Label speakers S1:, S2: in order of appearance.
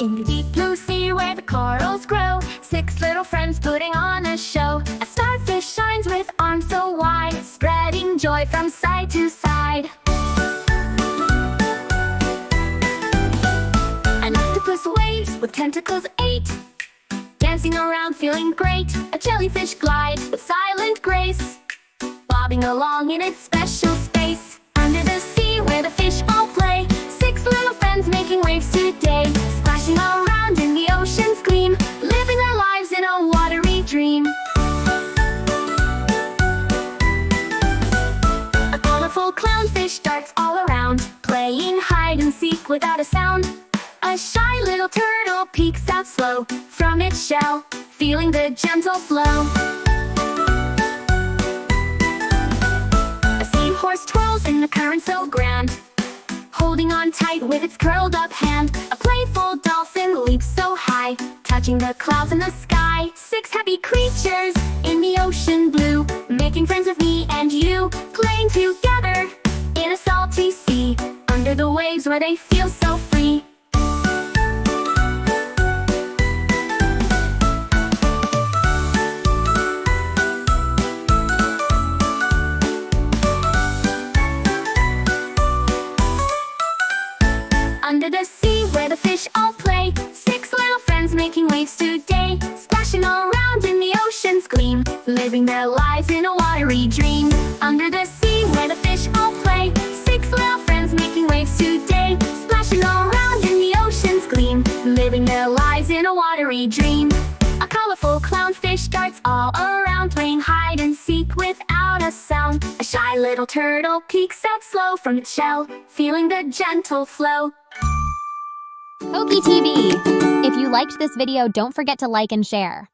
S1: In the deep blue sea where the corals grow, 6 little friends putting on a show. A starfish shines with arms so wide, spreading joy from side to side. An octopus waves with tentacles 8, dancing around feeling great. A jellyfish glides with silent grace, bobbing along in its special space. Under the sea where the fish all play, 6 little friends making waves today, splashing around in the ocean's gleam, living their lives in a watery dream. A colorful clownfish darts all around, playing hide and seek without a sound. A shy little turtle peeks out slow from its shell, feeling the gentle flow. A seahorse twirls in the current so grand, holding on tight with its curled up hand. A playful dolphin leaps so high, touching the clouds in the sky. 6 happy creatures in the ocean blue, making friends with me and you, playing together in a salty sea, under the waves where they feel so free. Under the sea where the fish all play, 6 little friends making waves today, splashing around in the ocean's gleam, living their lives in a watery dream. Under the sea where the fish all play, 6 little friends making waves today, splashing around in the ocean's gleam, living their lives in a watery dream. A colorful clownfish darts all around, playing hide and seek without a sound. A shy little turtle peeks out slow from its shell, feeling the gentle flow.
S2: Koki TV. If you liked this video, don't forget to like and share.